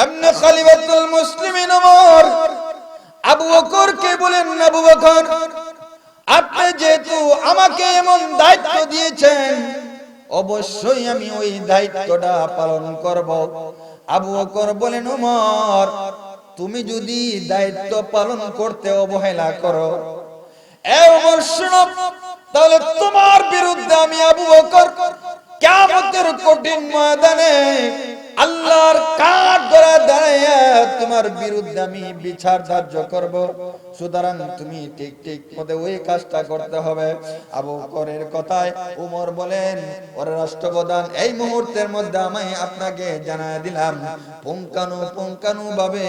এমনি খলিফাতুল মুসলিমিন ওমর আবু বকরকে বলেন, আবু বকর, আপনি যেহেতু আমাকে এমন দায়িত্ব দিয়েছেন, অবশ্যই আমি ওই দায়িত্বটা পালন করব। আবু বকর বলেন, ওমর, তুমি যদি দায়িত্ব পালন করতে অবহেলা করো, এ ওমর শুনো, তাহলে তোমার বিরুদ্ধে আমি আবু বকর কিয়ামতের কঠিন ময়দানে আল্লাহর কাঠ ধরে দাঁড়াইয়া তোমার বিরুদ্ধে আমি বিচার ধার্য করব। সুতরাং তুমি ঠিক ঠিক মতে ওই কাজটা করতে হবে। আবু বকরের কথায় ওমর বলেন, ওরে রাষ্ট্রপ্রধান, এই মুহূর্তের মধ্যে আমি আপনাকে জানায় দিলাম, পুঙ্খানু ভাবে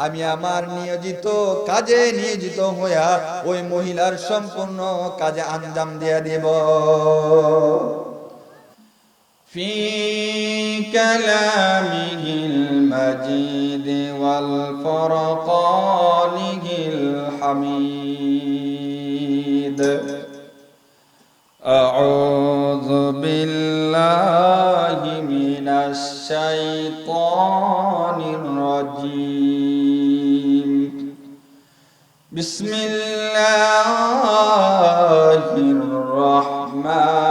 আমি আমার নিয়োজিত কাজে নিয়োজিত হইয়া ওই মহিলার সম্পূর্ণ কাজে আঞ্জাম দিয়ে দেব। في كلامه المجيد والفرقانه الحميد. أعوذ بالله من الشيطان الرجيم. بسم الله الرحمن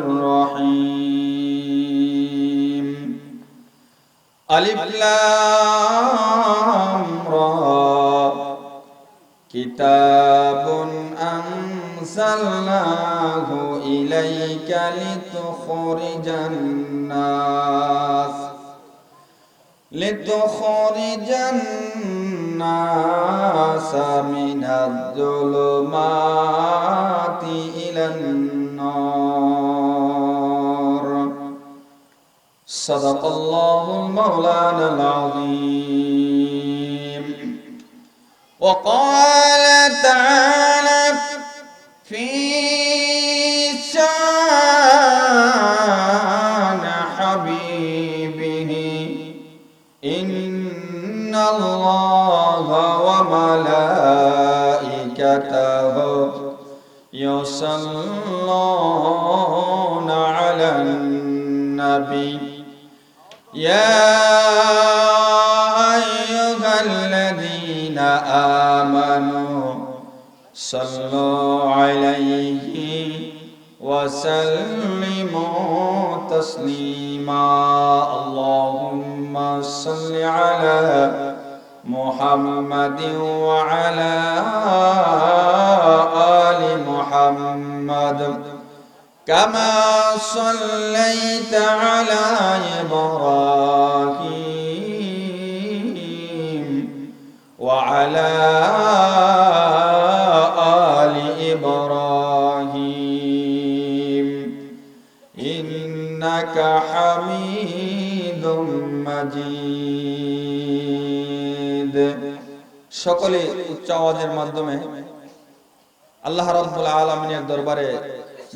الرحيم. ألف لام را كتاب أنزلناه إليك لتخرج الناس من الظلمات إلى النار. صدق الله مولانا العظيم. وقال تعالى في شان حبيبه إن الله وملائكته يصلون على النبي يا أيها الذين آمنوا صلوا عليه وسلموا تسليما. اللهم صل على محمد وعلى آل محمد كما صليت على إبراهيم وعلى آل إبراهيم إنك حميد مجيد. সকলে উচ্চ আওয়াজের মাধ্যমে আল্লাহ রাব্বুল আলামিনের দরবারে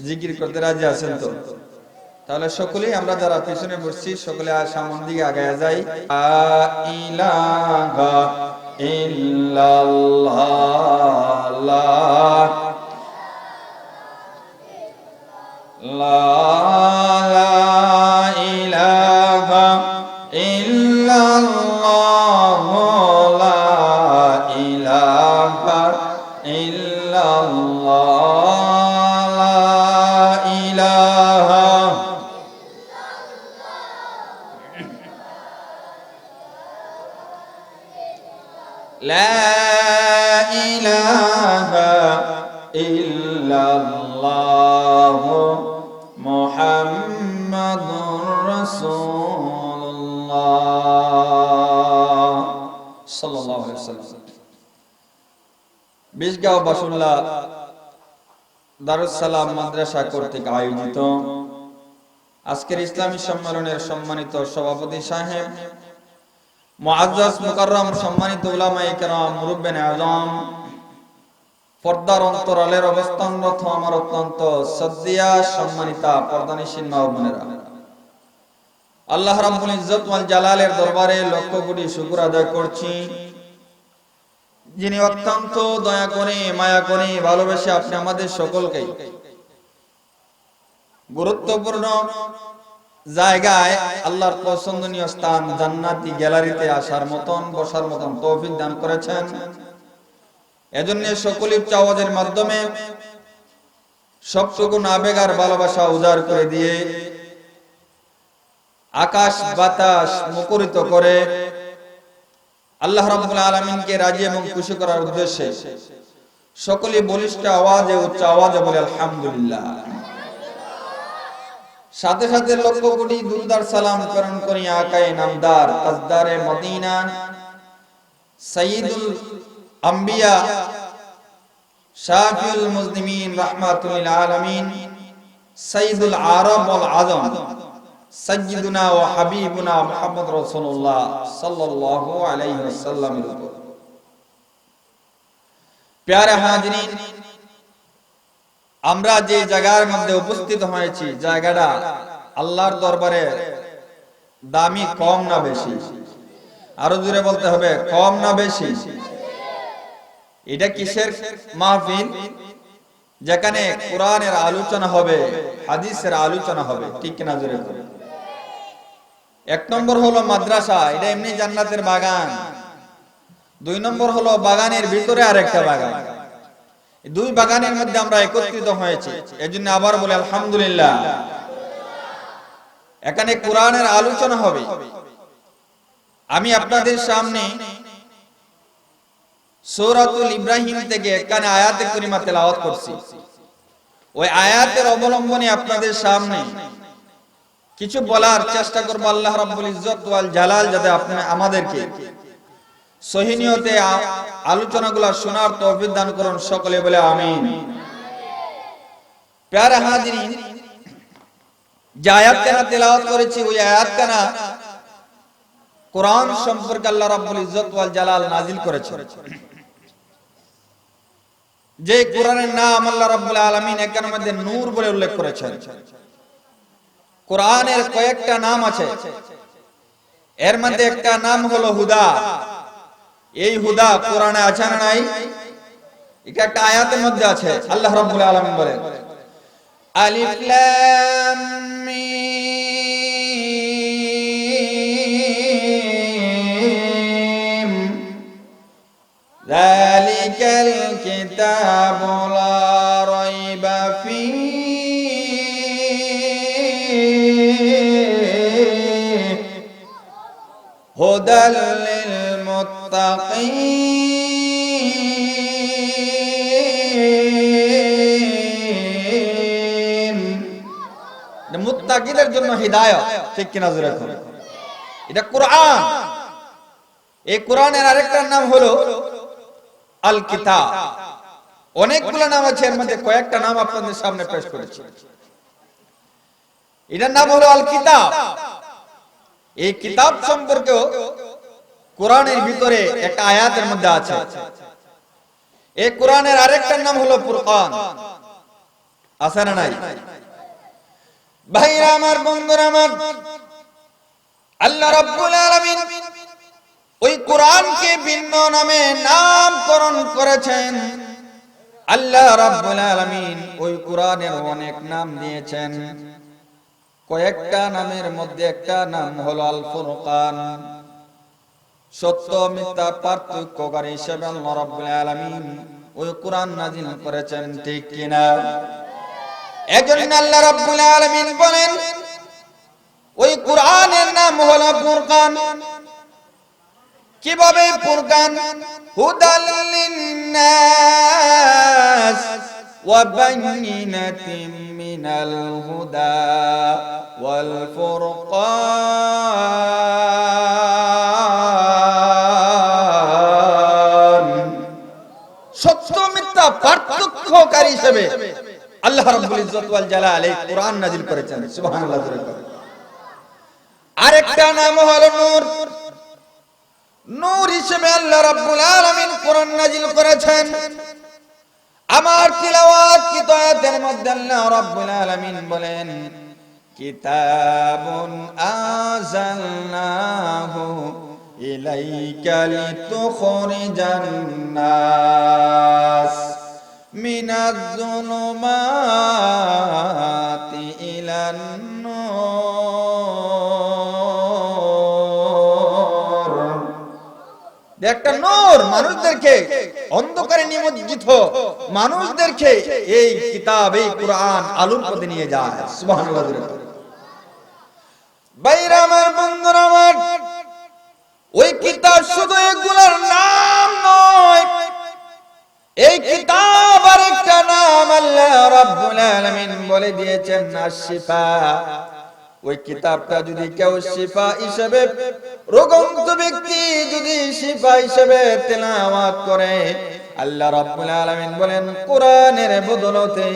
জিকির করতে রাজি আছেন তো? তাহলে সকলেই আমরা যারা পিছনে বসছি সকলে সামনের দিকে আগায়া যাই। লা ইলাহা ইল্লাল্লাহ লা ইলাহা ইল্লাল্লাহ লা ইলাহা ইল্লাল্লাহ লা ইলাহা ইল্লাল্লাহ মুহাম্মাদুর রাসূলুল্লাহ সাল্লাল্লাহু আলাইহি ওয়াসাল্লাম। বিশগাঁও বাসুল্লাহ দারুস সালাম মাদ্রাসা কর্তৃক আয়োজিত আজকের ইসলামী সম্মেলনের সম্মানিত সভাপতি সাহেব, মুআজ্জাজ মুকাররম সম্মানিত উলামায়ে কেরাম, মুরব্বিয়ানে আযম, পর্দার অন্তরালের অবস্থানরত আমার অত্যন্ত শ্রদ্ধেয়া সম্মানিতা পর্দানিশীন মা ও বোনেরা, আল্লাহ রাব্বুল ইজ্জত ওয়াল জালালের দরবারে লক্ষ কোটি শুকর আদায় করছি, যিনি অত্যন্ত দয়া করে মায়া করে ভালোবেসে আপনি আমাদের সকলকে গুরুত্বপূর্ণ জায়গায়, আল্লাহর পছন্দনীয় স্থান জান্নাতি গ্যালারিতে আসার মতন, বসার মতন তৌফিক দান করেছেন। এজন্য সকল উচ্চ আওয়াজের মাধ্যমে সবটুকু আবেগ আর ভালোবাসা উজাড় করে দিয়ে আকাশ বাতাস মুখরিত করে আল্লাহ রাব্বুল আলামিনকে রাজি এবং খুশি করার উদ্দেশ্যে সকলে বলিষ্ঠ আওয়াজে, উচ্চ আওয়াজে বলে আলহামদুলিল্লাহ। সাথে সাথে লক্ষ কোটি দুরুদ সালাম প্রেরণ করি আকায়ে নামদার তাজদারে মদিনা সাইয়্যিদুল আম্বিয়া শাফিউল মুজলিমিন রাহমাতুল লিল আলামিন সাইয়্যিদুল আরব ওয়াল আজম সাইয়্যিদুনা ওয়া হাবিবুনা মুহাম্মদ রাসূলুল্লাহ সাল্লাল্লাহু আলাইহি ওয়াসাল্লামের উপর। প্যারে হাজিরিন, আমরা যে জায়গার মধ্যে উপস্থিত হয়েছি, জায়গাটা আল্লাহর দরবারে দামি কম না বেশি? আরো জোরে বলতে হবে, কম না বেশি? এটা কিসের মাহফিল? যেখানে কোরআনের আলোচনা হবে, হাদিসের আলোচনা হবে, ঠিক কিনা জোরে বলে? এক নম্বর হলো মাদ্রাসা, এটা এমনি জান্নাতের বাগান। দুই নম্বর হলো বাগানের ভিতরে আরেকটা বাগান। দুই বাগানের মধ্যে আমরা একত্রিত হয়েছি, এজন্য আবার বলে আলহামদুলিল্লাহ। এখানে কোরআনের আলোচনা হবে। আমি আপনাদের সামনে সূরাতুল ইব্রাহিম থেকে এখানে আয়াতে কারিমা তেলাওয়াত করছি। ওই আয়াতের অবলম্বনে আপনাদের সামনে কিছু বলার চেষ্টা করব। আল্লাহ রাব্বুল ইজ্জত ওয়াল জালাল যাতে আপনি আমাদেরকে সহি নিয়তে আলোচনাগুলো শোনার তৌফিক দান করুন, সকলে বলে আমিন। প্যারে হাজিরিন, যে আয়াতখানা তেলাওয়াত করেছি ওই আয়াতখানা কোরআন সম্পর্কে আল্লাহ রাব্বুল ইজ্জত ওয়াল জালাল নাজিল করেছেন। যে কোরআনের নাম আল্লাহ রাব্বুল আলামিন এখানের মধ্যে নূর বলে উল্লেখ করেছেন। কোরআনের কয়েকটা নাম আছে, এর মধ্যে একটা নাম হলো হুদা। এই হুদা কোরআনে আছে না নাই? এটা একটা আয়াতের মধ্যে আছে। আল্লাহ রাব্বুল আলামিন বলেন আলিফ লাম মিম যালিকাল কিতাবু লা রাইবা ফীহি হুদাল লিল মুত্তাকিন। মুত্তাকিদের জন্য হিদায়াত, ঠিক কিনা জোরে বলেন? এটা কোরআন। এই কোরআনের আরেকটা নাম হলো আল কিতাব। অনেকগুলো নাম আছে, এর মধ্যে কয়েকটা নাম আপনাদের সামনে পেশ করেছি। এটার নাম হলো আল কিতাব। এই কিতাব সম্পর্কেও কোরআনের ভিতরে একটা আয়াতের মধ্যে আছে। এই কোরআনের আরেকটার নাম হলো ফুরকান। আছে না নাই? ভাইরা আমার, বন্ধুরা আমার, আল্লাহ রাব্বুল আলামিন ওই কোরআনকে ভিন্ন নামে নামকরণ করেছেন। আল্লাহ রাব্বুল আলামিন ওই কোরআনের অনেক নাম দিয়েছেন। কয়েকটা নামের মধ্যে একটা নাম হলো আল ফুরকান। সত্য মিথ্যা পার্থক্যকারী হিসেবে আল্লাহ রাব্বুল আলামিন ওই কোরআন নাযিল করেছেন, ঠিক কিনা? এজন্য আল্লাহ রাব্বুল আলামিন বলেন ওই কোরআনের নাম হলো ফুরকান। কিভাবে ফুরকান? হুদাল লিন্নাস ওয়া বাইয়িনাতিন মিনাল হুদা ওয়াল ফুরকান। সত্য মিথ্যা পার্থক্যকারী হিসেবে আল্লাহ রাব্বুল ইজ্জত ওয়াল জালাল এই কোরআন নাযিল করেছেন। সুবহানাল্লাহ। আরেকটা নাম হলো নূর। নূর হিসেবে আল্লাহ রাব্বুল আলামিন কোরআন নাযিল করেছেন। আমার তিলাওয়াতকৃত আয়াতের মধ্যে আল্লাহ রাব্বুল আলামিন বলেন কিতাবুন আযালনাহু ইলাইকা লিতুখরিজান নাস মিনাজ যুলুমাতি ইলান নূর একটা নূর মানুষদেরকে অন্ধকারে নিমজ্জিত মানুষদেরকে এই কিতাব এই কোরআন আলোর পথে নিয়ে যায়। সুবহানাল্লাহ। ভাইরা আমার, বন্ধুরা আমার, ওই কিতাব শুধু এগুলোর নাম নয়, এই কিতাব আরেকটা নাম আল্লাহ রাব্বুল আলামিন বলে দিয়েছেন আশ-শিফা। ওই কিতাবটা যদি কেউ শিফা হিসেবে, রোগাক্রান্ত ব্যক্তি যদি শিফা হিসেবে তেলাওয়াত করে, আল্লাহ রাব্বুল আলামিন বলেন কোরআনের বদলতে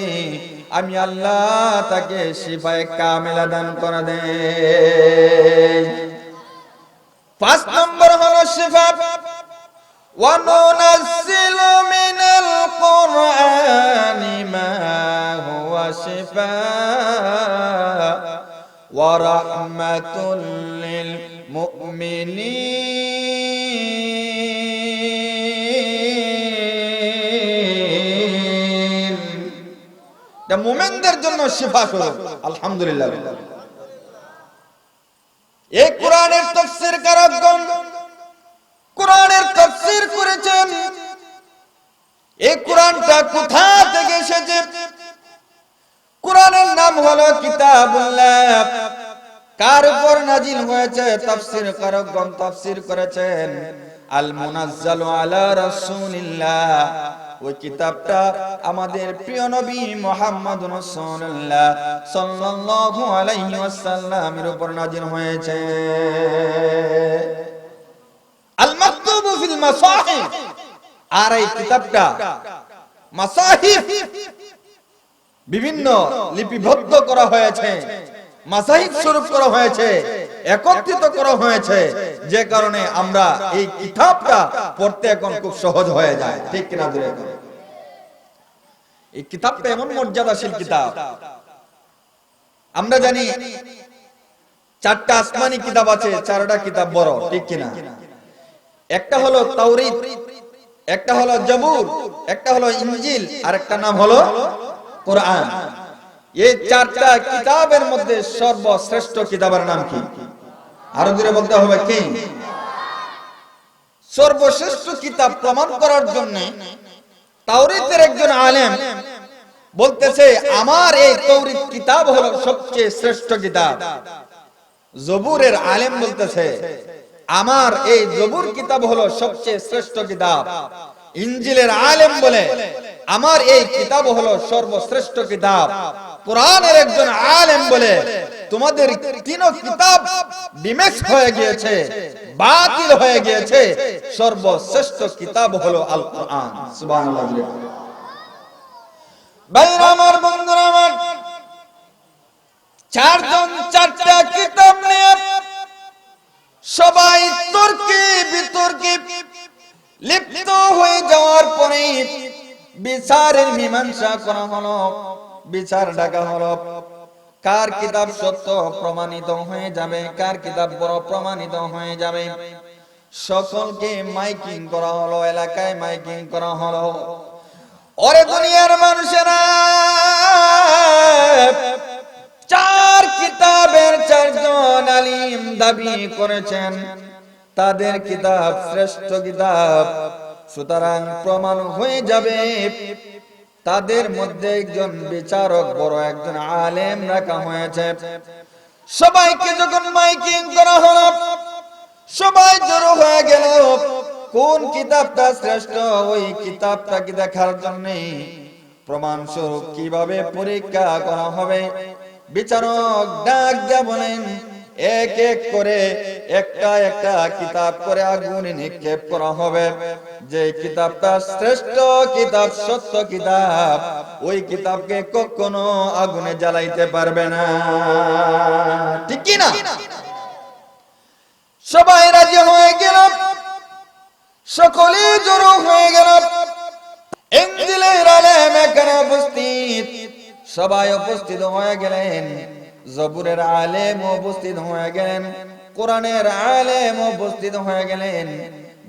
আমি আল্লাহ তাকে শিফায়ে কামিলা দান করে দেই। 5 নম্বর হলো শিফা। ওয়া নুনাজ্জিলু মিনাল কুরআনি মা হুয়া শিফা ওয়া রাহমাতুল লিল মুমিনিন। এটা মুমিনদের জন্য শিফা স্বরূপ। আলহামদুলিল্লাহ। এই কোরআনের তাফসীর কারকগণ কোরআনের তাফসীর করেছেন। এই কোরআনটা কোথা থেকে এসেছে? কোরআনের নাম হলো কিতাবুল্লাহ। কার উপর নাজিল হয়েছে? তাফসীর কারকগণ তাফসীর করেছেন আল মুনাজ্জালু আলা রাসূলিল্লাহ। ওই কিতাবটা আমাদের প্রিয় নবী মুহাম্মদুর রাসূলুল্লাহ সাল্লাল্লাহু আলাইহি ওয়াসাল্লামের উপর নাজিল হয়েছে। আল মাকতুবু ফিল মাসাহিফ। আর এই কিতাবটা মাসাহিফ বিভিন্ন লিপিবদ্ধ করা হয়েছে, মাসাহিফ স্বরূপ করা হয়েছে, একত্রিত করা হয়েছে, যে কারণে আমরা এই কিতাবটা পড়তে এখন খুব সহজ হয়ে যায়। ঠিক কিনা? এই কিতাবটা এমন মর্যাদাশীল কিতাব। আমরা জানি 4টা আসমানি কিতাব আছে, 4টা কিতাব বড়। ঠিক কিনা? একটা হলো তাওরীত, একটা হলো জবুর, একটা হলো ইনজিল, আর একটা নাম হলো কোরআন। এই 4টা কিতাবের মধ্যে সর্বশ্রেষ্ঠ কিতাবের নাম কি? আরো জোরে বলতে হবে কি? সর্বশ্রেষ্ঠ কিতাব প্রমাণ করার জন্য তাওরীতের একজন আলেম বলতেছে আমার এই তাওরীত কিতাব হলো সবচেয়ে শ্রেষ্ঠ কিতাব। জবুরের আলেম বলতেছে আমার এই জবুর কিতাব হলো সবচেয়ে শ্রেষ্ঠ কিতাব। ইনজিলের আলেম বলে আমার এই কিতাব হলো সর্বশ্রেষ্ঠ কিতাব। কোরআনের একজন আলেম বলে তোমাদের তিন কিতাব ডিমেক্স হয়ে গিয়েছে, বাতিল হয়ে গিয়েছে, সর্বশ্রেষ্ঠ কিতাব হলো আল কোরআন। সুবহানাল্লাহ। ভাইরা আমার, বন্ধুরা আমার, 4 জন 4টা কিতাব নিয়ে সবাই তর্কে বিতর্কে লিপ্ত হয়ে যাওয়ার পরে বিচারের মীমাংসা করা হলো, বিচার ডাকা হলো। কার কিতাব সত্য প্রমাণিত হয়ে যাবে, কার কিতাব বড় প্রমাণিত হয়ে যাবে। সকলকে মাইকিং করা হলো, এলাকায় মাইকিং করা হলো। ওরে দুনিয়ার মানুষেরা, 4 কিতাবের 4 জন আলিম দাবি করেছেন তাদের কিতাব শ্রেষ্ঠ কিতাব, সুতরাং প্রমাণ হয়ে যাবে তাদের মধ্যে একজন বিচারক, বড় একজন আলেম রাখা হয়েছে। সবাইকে যখন মাইকিং করা হলো, সবাই জড়ো হয়ে গেল কোন কিতাবটা শ্রেষ্ঠ। ওই কিতাবটাকে দেখার জন্য প্রমাণ স্বরূপ কিভাবে পরীক্ষা করা হবে, বিচারক ডাক দিয়ে বলেন এক এক করে একটা একটা কিতাব করে আগুনে নিক্ষেপ করা হবে। যে কিতাবটা শ্রেষ্ঠ কিতাব, সত্য কিতাব, ওই কিতাবকে কখনো আগুনে জ্বালাইতে পারবে না। ঠিক কি না? সবাই রাজি হয়ে গেল, সকলে জড়ো হয়ে গেল। ইনজিলের আলেম এখানে উপস্থিত, সবাই উপস্থিত হয়ে গেলেন। জবুরের আলেম উপস্থিত হয়ে গেলেন, কোরআনের আলেম উপস্থিত হয়ে গেলেন।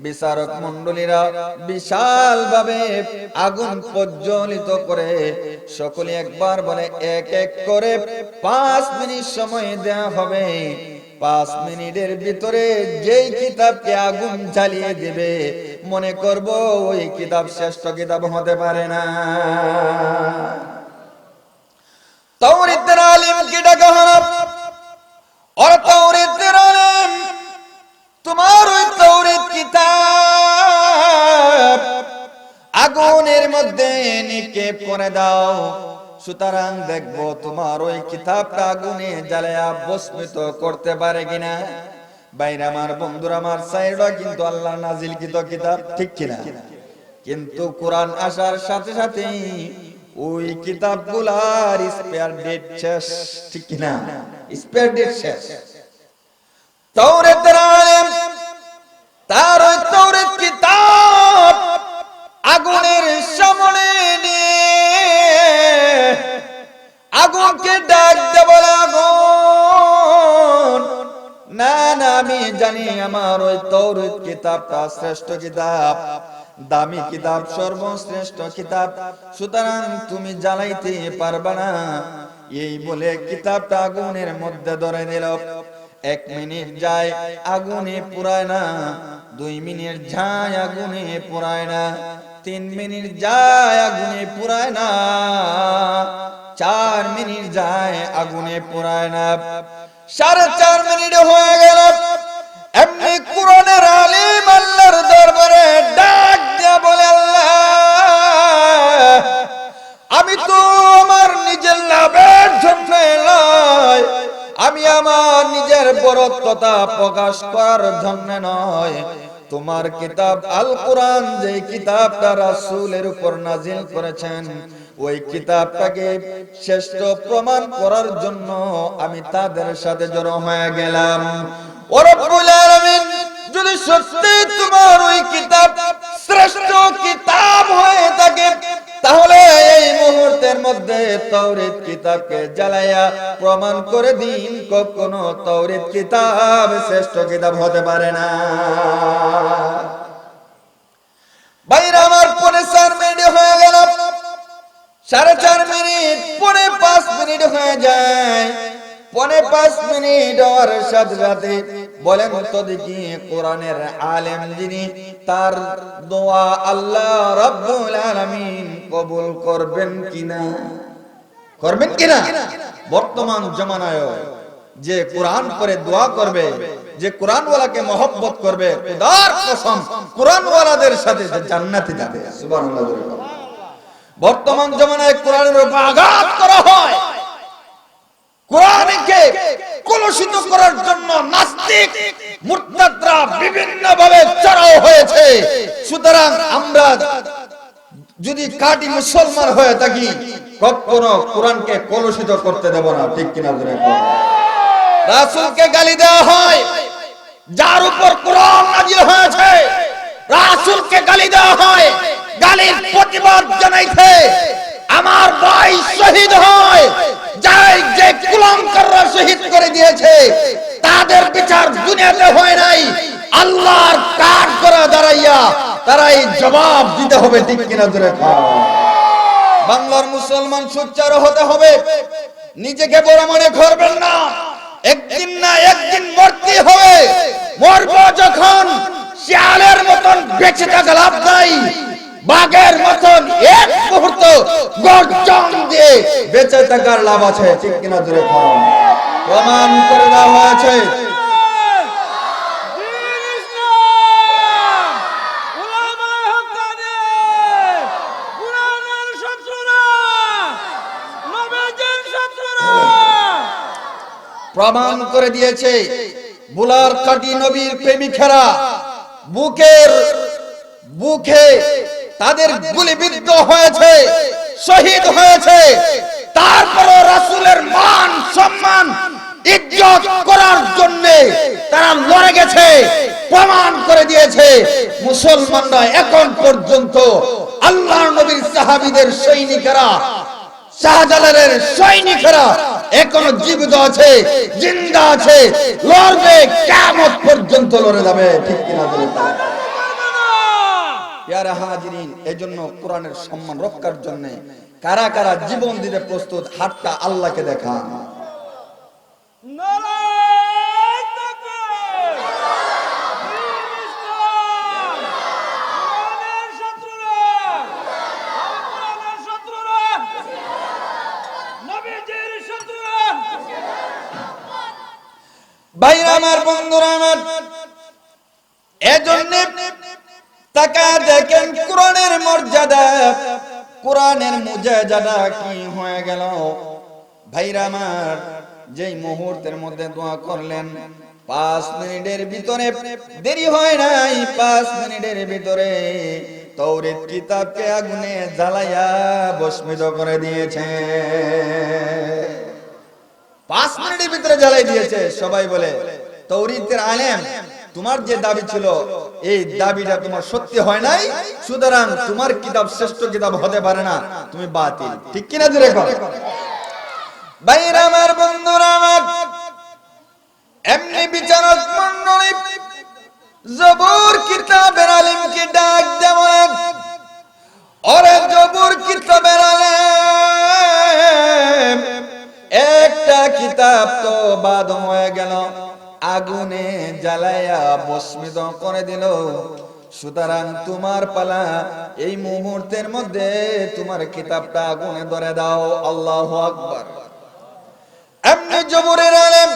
বিচারক মণ্ডলীরা বিশাল ভাবে আগুন প্রজ্বলিত করে সকলে একবার বলে এক এক করে 5 মিনিট সময় দেওয়া হবে। 5 মিনিটের ভিতরে যেই কিতাবকে আগুন জ্বালিয়ে দেবে মনে করব ওই কিতাব শ্রেষ্ঠ কিতাব হতে পারে না। তাওরাতের আলেম কি ডাকা হলো, আর তাওরাতের আলেম তোমার ওই তাওরাত কিতাব আগুনের মধ্যে নিক্ষেপ করে দাও, সুতরাং দেখবো তোমার ওই কিতাবটা আগুনে জ্বালায়া ভস্মিত করতে পারে কিনা। বাইরে আমার বন্ধুরা আমার সাইডা কিন্তু আল্লাহ নাজিলকৃত কিতাব, ঠিক কিনা? কিন্তু কোরআন আসার সাথে সাথে ওই কিতাবগুলার স্পেয়ার ডেট শেষ, ঠিক কিনা? স্পেয়ার ডেট শেষ। তাওরাতের আলেম তার ওই তাওরাত কিতাব আগুনের সামনে নিয়ে আগুনকে ডাক দে, বলে আগুন, না না আমি জানি আমার ওই তাওরাত কিতাবটা শ্রেষ্ঠ কিতাব, দামি কিতাব, সর্বশ্রেষ্ঠ কিতাব, সুতরাং তুমি জ্বালাইতে পারবে না। এই বলে কিতাবটা আগুনের মধ্যে ধরে দিল। 1 মিনিট যায় আগুনে পুরায় না, 2 মিনিট যায় আগুনে পুরায় না, 3 মিনিট যায় আগুনে পুরায় না, 4 মিনিট যায় আগুনে পুরায় না, 4.5 মিনিট হয়ে গেল। এমনি কোরআনের আলিম আল্লাহর দরবারে ডাক দিয়া বলে, আল্লাহ আমি তো আমার নিজের লাভের জন্য নয়, আমি আমার নিজের বরত্বতা প্রকাশ করার জন্য নয়, তোমার কিতাব আল কোরআন যে কিতাবটা রাসূলের উপর নাজিল করেছেন ওই কিতাবটাকে শ্রেষ্ঠ প্রমাণ করার জন্য আমি তাদের সাথে জড়ো হয়ে গেলাম। ও রব্বুল আলামিন, যদি সত্যি তোমার ওই কিতাব শ্রেষ্ঠ কিতাব হয়ে থাকে তাহলে এই মুহূর্তের মধ্যে তাওরাত কিতাবকে জ্বালায়া প্রমাণ করে দিন কখনো তাওরাত কিতাব শ্রেষ্ঠ কিতাব হতে পারে না। বাইরে আমার 4.5 মিনিট হয়ে গেল, 4.5 মিনিট, 5.5 মিনিট হয়ে যায়, 5.5 মিনিট আর সাথে সাথে বলেন তো দেখি কোরআনের আলেম যিনি তার দোয়া আল্লাহ রাব্বুল আলামিন কবুল করবেন কিনা? করবেন কিনা? বর্তমান জামানায় যে কোরআন করে দোয়া করবে, যে কোরআনওয়ালাকে মহব্বত করবে, খোদার কসম কোরআনওয়ালাদের সাথে জান্নাতে যাবে। সুবহানাল্লাহ। বর্তমান জামানায় কোরআনের উপর আঘাত করা হয়, কোরআনকে কলুষিত করার জন্য নাস্তিক মুরতাদরা বিভিন্ন ভাবে চড়াও হয়েছে। সুতরাং আমরা যদি কাটি মুসলমান হয়ে থাকি কখনো কোরআনকে কলুষিত করতে দেব না, ঠিক কিনা? রাসূলকে গালি দেওয়া হয়, যার উপর কোরআন নাযিল হয়েছে রাসূলকে গালি দেওয়া হয়, গালির প্রতিবাদ জানাইতে আমার ভাই শহীদ হয়, যাই যে কুলাঙ্গাররা শহীদ করে দিয়েছে তাদের বিচার দুনিয়াতে হয় নাই, আল্লাহর কাঠ করা দাঁড়াইয়া তারাই জবাব দিতে হবে, ঠিক কিনা? বাংলার মুসলমান সোচ্চার হতে হবে, নিজেকে বড় মনে করবেন না, একদিন না একদিন মরতে হবে, মরব যখন শিয়ালের মতন বেঁচে থাকা লাভ নাই, বাঘের মতন এক মুহূর্ত গর্জন দিয়ে বেঁচে থাকার লাভ আছে, ঠিক কিনা? জোরে খান, প্রমাণ করে দেওয়া হয়েছে। প্রমাণ করে দিয়েছে বুলার কাটি নবীর প্রেমিকেরা বুকে তাদের গুলিবিদ্ধ হয়েছে, শহীদ হয়েছে, তারপরও রাসূলের মান সম্মান ইজ্জত করার জন্য তারা লড়ে গেছে, প্রমাণ করে দিয়েছে মুসলমানরা এখন পর্যন্ত আল্লাহর নবীর সাহাবীদের সৈনিকেরা, শাহজালালের সৈনিকেরা এখনো জীবিত আছে, জিন্দা আছে, লড়বে, কিয়ামত পর্যন্ত লড়ে যাবে, ঠিক কিনা? প্যারা হাজিরিন, এজন্য কোরআনের সম্মান রক্ষার জন্য কারা কারা জীবন দিতে প্রস্তুত হাতটা আল্লাহকে দেখান। নারায়ে বন্ধুরা আমার, এজন্য তাকা দেখেন কোরআনের মর্যাদা, কোরআনের মুজাহাদা কি হয়ে গেল। ভাইরা আমার, যেই মুহূর্তের মধ্যে দোয়া করলেন 5 মিনিটের ভিতরে, দেরি হয় নাই, 5 মিনিটের ভিতরে তাওরাত কিতাবকে আগুনে জ্বালায়া ভস্মীত করে দিয়েছে। 5 মিনিটের ভিতরে জ্বালাই দিয়েছে। সবাই বলে তাওরাতের আলেম, তোমার যে দাবি ছিল এই দাবিটা তোমার সত্যি হয় নাই, সুতরাং তোমার কিতাব শ্রেষ্ঠ কিতাব হতে পারে না, তুমি বাতিল। ঠিক কিনা জোরে কর। ভাইরা আমার, বন্ধুরা আমার, এমনি বিচারক মণ্ডলী জবর কিতাবের আলেমকে ডাক দেওয়া, ওরে জবর কিতাবের আলেম, একটা কিতাব তো বাদ হয়ে গেল, আগুনে জ্বালায়া ভস্মীত করে দিল, সুতরাং তোমার পালা, এই মুহূর্তের মধ্যে তোমার কিতাবটা আগুনে ধরে দাও। আল্লাহু আকবার। এমনি জবরের আলেম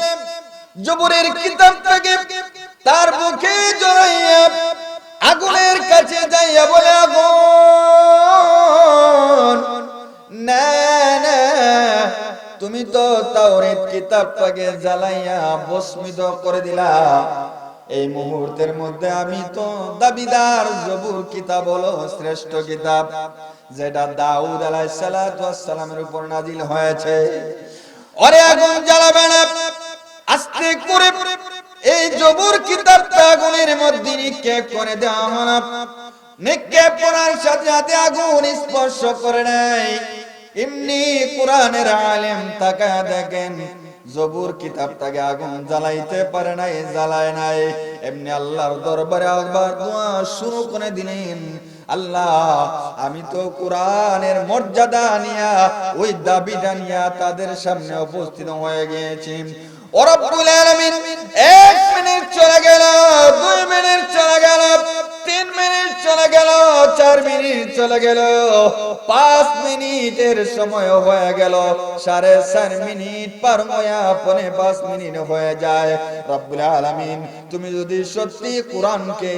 জবরের কিতাবটাকে তার মুখে জড়াইয়া আগুনের কাছে যাইয়া বলে, আগুন, না না, তুমি তো তাওরাত কিতাবটাকে জ্বালাইয়া ভস্মীত করে দিলা, এই মুহূর্তের মধ্যে আমি তো দাবিদার, জবুর কিতাব হলো শ্রেষ্ঠ কিতাব, যেটা দাউদ আলাইহিস সালাতু ওয়াস সালামের উপর নাজিল হয়েছে। ওরে আগুন জ্বালাবে না, আস্তে করে এই জবুর কিতাবটা আগুনের মধ্যে নিক্ষেপ করে দেওয়া হলো। নিক্ষেপ করার সাথে সাথে আগুন স্পর্শ করে নাই। এমনি কোরআনের আলেম তাকায়া দেখেন জবুর কিতাবটাকে আগুন জ্বালাইতে পারে নাই, জ্বালায় নাই। এমনি আল্লাহর দরবারে আবার দোয়া শুরু করে দিলেন, আল্লাহ, আমি তো কোরআনের মর্যাদা নিয়া, ওই দাবিটা নিয়া তাদের সামনে উপস্থিত হয়ে গিয়েছি। ও রব্বুল আলামিন, 1 মিনিট চলে গেল, 2 মিনিট চলে গেল, 3 মিনিট চলে গেল, 4 মিনিট চলে গেল, 5 মিনিটের সময় হয়ে গেল, 4.5 মিনিট পার হয়ে 5 মিনিট হয়ে যায়। রব্বুল আলামিন, তুমি যদি সত্যি কোরআনকে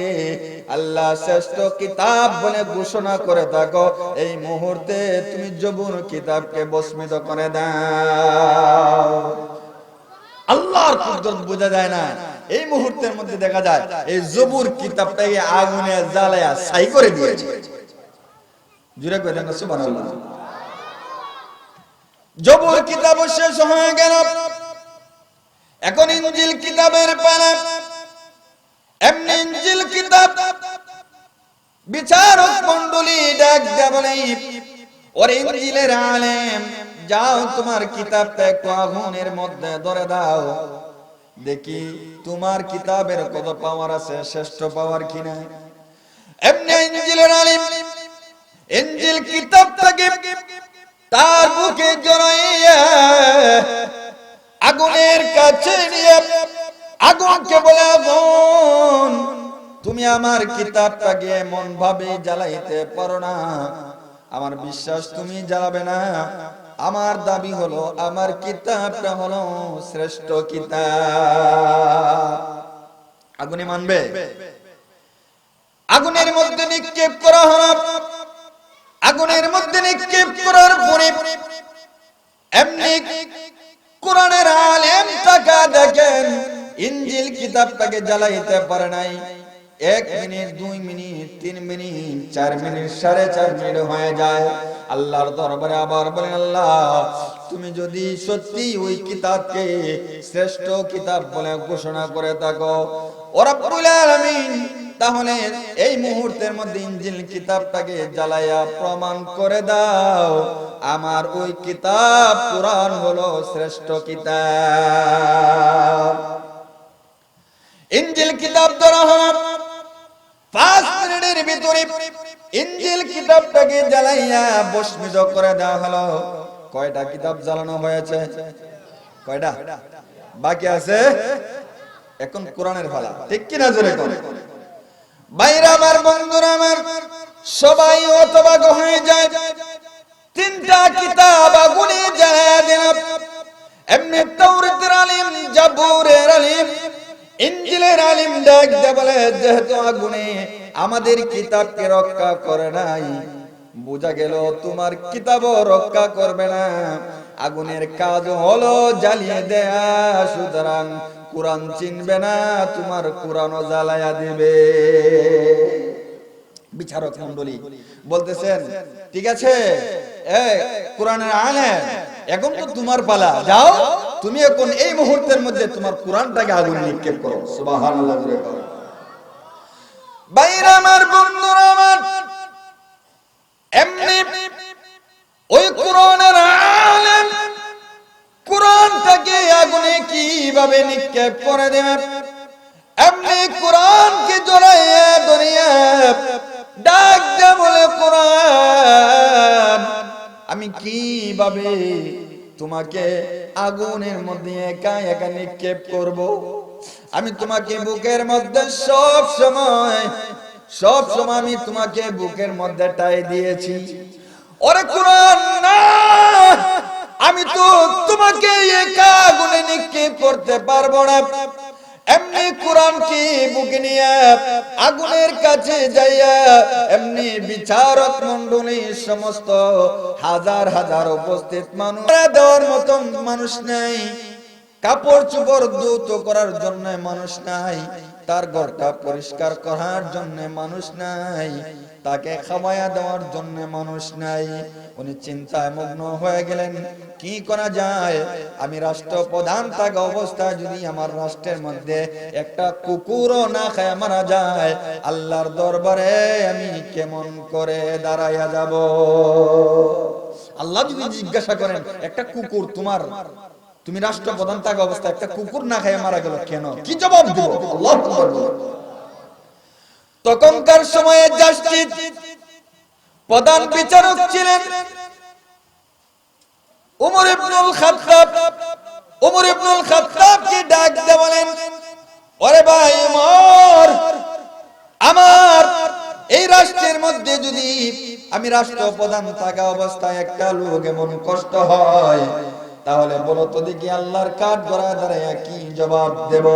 আল্লাহ শ্রেষ্ঠ কিতাব বলে ঘোষণা করে থাকো, এই মুহূর্তে তুমি জবুর কিতাবকে ভস্মীত করে দাও। আল্লাহর কুদরত বোঝা যায় না, এই মুহূর্তের মধ্যে দেখা যায় এই জবুর কিতাবটাকে আগুনে জ্বালায়া ছাই করে দিয়েছে। জুরে কইলেন না সুবহানাল্লাহ। জবুর কিতাব শেষ হয়ে গেল, এখন ইনজিল কিতাবের পালা। এমনি ইনজিল কিতাব বিচারক মণ্ডলী ডাক দেয়া বলে, ওরে ইনজিলের আলেম, যাও তোমার কিতাবটা একটু আগুনের মধ্যে ধরে দাও, দেখি তোমার কিতাবের কত পাওয়ার আছে, শ্রেষ্ঠ পাওয়ার কিনা। এমনি ইনজিলের আলেম ইনজিল কিতাবটাকে তার বুকে জড়াইয়া আগুনের কাছে নিয়ে আগুনকে বলে, আগুন, তুমি আমার কিতাবটাকে এমন ভাবে জ্বালাইতে পারো না, আমার বিশ্বাস তুমি জ্বালাবে না। আমার দাবি হলো আমার কিতাবটা হলো শ্রেষ্ঠ কিতাব। আগুনে মানবে? আগুনের মধ্যে নিক্ষেপ করা হলো। আগুনের মধ্যে নিক্ষেপ করার পরে এমনি কোরআনের আলেম তাকা দেখেন ইনজিল কিতাবটাকে জ্বালাইতে পারে নাই। 1 minute, 2 minute, 3 minute, 4 minute, 4.5 minute হয়ে যায়। আল্লাহর দরবারে আবার বলেন, আল্লাহ, তুমি যদি সত্যি ওই কিতাবকে শ্রেষ্ঠ কিতাব বলে ঘোষণা করে থাকো, ও রব্বুল আলামিন, তাহলে এই মুহূর্তের মধ্যে ইনজিল কিতাবটাকে জ্বালায়া প্রমাণ করে দাও আমার ওই কিতাব কোরআন হলো শ্রেষ্ঠ কিতাব। ইনজিল কিতাব ধরা হলো, 5 মিনিটের ভিতরে ইনজিল কিতাবটাকে জ্বালাইয়া ভস্মীত করে দেওয়া হলো। কয়টা কিতাব জ্বালানো হয়েছে? কয়টা বাকি আছে? এখন কোরআনের পালা। ঠিক কিনা জোরে করে? ভাইরা আমার, বন্ধুরা আমার, সবাই হতবাক হয়ে যায়। 3টা কিতাব আগুনে জ্বালায়া দিল। এমনি তাওরাতের আলিম, জাবুরের আলিম, ইনজিলের আলিম ডাক দিয়ে বলে, যেহেতু আগুনে আমাদের কিতাবকে রক্ষা করে নাই, বোঝা গেল তোমার কিতাবও রক্ষা করবে না। আগুনের কাজ হলো জ্বালিয়ে দেয়া, সুতরাং কোরআন চিনবে না, তোমার কোরআনও জ্বালায়া দিবে। বিচারক মণ্ডলী বলতেছেন, ঠিক আছে কোরআনের আলেম, এখন তো তোমার পালা, যাও তুমি এখন এই মুহূর্তের মধ্যে তোমার কোরআনটাকে আগুনে নিক্ষেপ করো। সুবহানাল্লাহ। বাইরে আমার বন্ধুরা আমার, এমনি ওই কোরআনের আলেম কোরআনটাকে আগুনে কিভাবে নিক্ষেপ করে দেবেন, এমনি কোরআনকে জড়াইয়া ধরিয়া ডাক দে বলে, কোরআন আমি কিভাবে তোমাকে আগুনের মধ্যে একা একা নিক্ষেপ করব? আমি তোমাকে বুকের মধ্যে সব সময় আমি তোমাকে বুকের মধ্যে টাই দিয়েছি। ওরে কোরআন না, আমি তো তোমাকে একা আগুনে নিক্ষেপ করতে পারবো না। এমনি কোরআন কি বুকে নিয়ে আগুনের কাছে যাইয়া এমনি বিচারক মণ্ডলী সমস্ত হাজার হাজার উপস্থিত মানুষ, দেওয়ার মতন মানুষ নাই, কাপড় চোপড় ধৌত করার জন্য মানুষ নাই, তার ঘরটা পরিষ্কার করার জন্য মানুষ নাই, তাকে খাওয়াইয়া দেওয়ার জন্য মানুষ নাই। উনি চিন্তায় মগ্ন হয়ে গেলেন, কি করা যায়? আমি রাষ্ট্রপ্রধান থাকা অবস্থায় যদি আমার রাষ্ট্রের মধ্যে একটা কুকুরও না খায় মারা যায়, আল্লাহর দরবারে আমি কেমন করে দাঁড়াইয়া যাব? আল্লাহ যদি জিজ্ঞাসা করেন, একটা কুকুর তুমি রাষ্ট্রপ্রধান থাকা অবস্থায় একটা কুকুর না খায় মারা গেল কেন, কি জবাব দিব? আল্লাহু আকবার। তখনকার সময়ে জাস্টিস প্রধান বিচারক ছিলেন উমর ইবনুল খাত্তাব। উমর ইবনুল খাত্তাবকে ডাক দিয়ে বলেন, ওরে ভাই উমর, আমার এই রাষ্ট্রের মধ্যে যদি আমি রাষ্ট্রপ্রধান থাকা অবস্থায় একটা লোক এমন কষ্ট হয়, তাহলে বলো তো দেখি আল্লাহর কাঠ গড়া দাঁড়াইয়া কি জবাব দেব?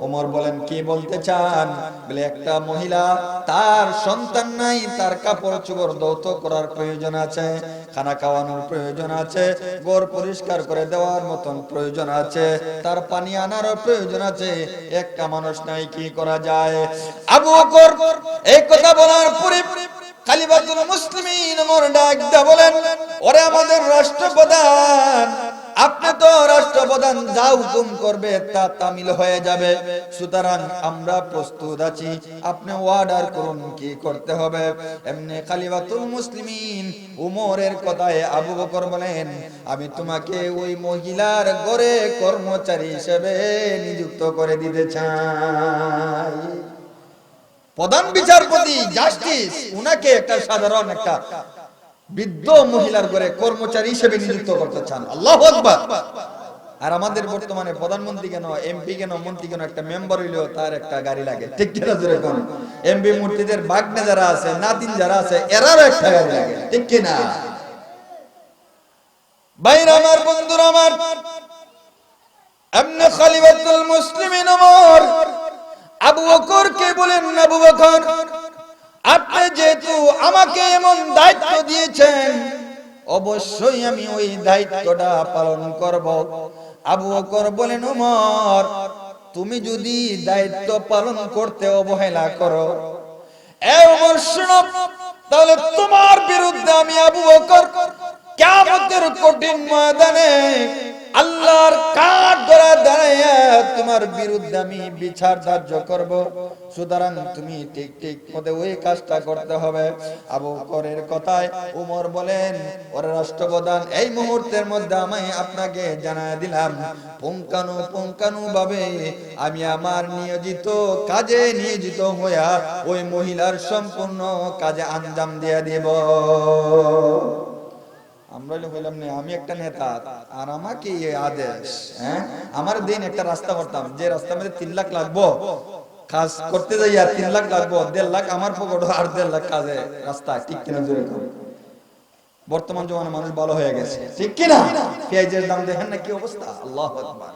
ওমর বলেন, কি বলতে চান? বলে, একটা মহিলা, তার সন্তান নাই, তার কাপড় চোপড় ধৌত করার প্রয়োজন আছে, খানা খাওয়ানোর প্রয়োজন আছে, ঘর পরিষ্কার করে দেওয়ার মতন প্রয়োজন আছে, তার পানি আনারও প্রয়োজন আছে, একটা মানুষ নাই, কি করা যায়? আবু বকর এই কথা বলার পরে খলিফাতুল মুসলিমিন ওমর ডাক দিয়ে বলেন, ওরে আমাদের রাষ্ট্রপ্রধান, আপনি তো রাষ্ট্রপ্রধান, যা হুকুম করবে তা তামিল হয়ে যাবে, সুতরাং আমরা প্রস্তুত আছি, আপনি অর্ডার করুন কি করতে হবে। এমনি খলিফাতুল মুসলিমিন উমরের কথায় আবু বকর বলেন, আমি তোমাকে ওই মহিলার ঘরে কর্মচারী হিসেবে নিযুক্ত করে দিতে চাই। প্রধান বিচারপতি জাস্টিস, উনাকে একটা সাধারণ একটা বৃদ্ধ মহিলার ঘরে কর্মচারী হিসেবে নিযুক্ত করতে চান। আল্লাহু আকবার। আর আমাদের বর্তমানে প্রধানমন্ত্রী কেন, এমপি কেন, মন্ত্রী কেন, একটা মেম্বার হইলেও তার একটা গাড়ি লাগে, ঠিক কিনা? জোরে কোন এমপি মন্ত্রীদের বাগনে যারা আছে, নাতিন যারা আছে, এরারও একটা গাড়ি লাগে, ঠিক কিনা? ভাইরা আমার, বন্ধুরা আমার, এমনি খলিফাতুল মুসলিমিন ওমর আবু বকরকে বলেন, আবু বকর, আপনি যেহেতু আমাকে এমন দায়িত্ব দিয়েছেন, অবশ্যই আমি ওই দায়িত্বটা পালন করব। আবু বকর বলেন, ওমর, তুমি যদি দায়িত্ব পালন করতে অবহেলা করো, এ ওমর শুনো, তাহলে তোমার বিরুদ্ধে আমি আবু বকর কিয়ামতের কঠিন ময়দানে আল্লাহর কাঠ গড়া দাঁড়াইয়া তোমার বিরুদ্ধে আমি বিচার ধার্য করব। সুতরাং তুমি ঠিক ঠিক পদে ওই কাজটা করতে হবে। আবু বকরের কথায় ওমর বলেন, ওরে রাষ্ট্রপ্রধান, এই মুহূর্তের মধ্যে আমি আপনাকে জানায় দিলাম, পুঙ্খানু ভাবে আমি আমার নিয়োজিত কাজে নিয়োজিত হইয়া ওই মহিলার সম্পূর্ণ কাজে আঞ্জাম দিয়ে দেব। আমরা বললাম না, আমি একটা নেতা আর আমাকে আদেশ, আমার দিন একটা রাস্তা করতাম, যে রাস্তার মধ্যে 3 লাখ লাগবো, কাজ করতে যাই আর 3 লাখ লাগবো, 1.5 লাখ আমার পকেট আর 1.5 লাখ কাজে রাস্তা, ঠিক কিনা? জোরে করে। বর্তমান জমানা মানুষ ভালো হয়ে গেছে, ঠিক কিনা? পেঁয়াজের দাম দেখেন না কি অবস্থা, আল্লাহু আকবার।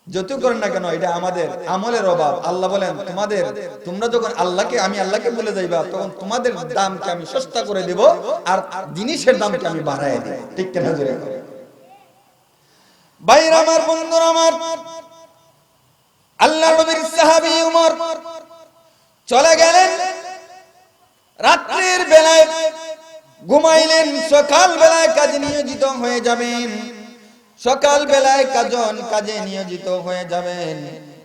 যত করেন না কেন এটা আমাদের আমলের অভাব। আল্লাহ বলেন তোমরা যখন আমি আল্লাহকে বলে যাইবা তখন তোমাদের দামকে আমি সস্তা করে দেব আর জিনিসের দামকে আমি বাড়ায় দেব। ঠিক কিনা জোরে করে? ভাইরা আমার, বন্ধুরা আমার, আল্লাহ নবীর সাহাবী উমর চলে গেলেন রাত্রির বেলায়, ঘুমাইলেন, সকাল বেলায় কাজে নিয়োজিত হয়ে যাবেন, সকাল বেলায় কাজে নিয়োজিত হয়ে যাবেন।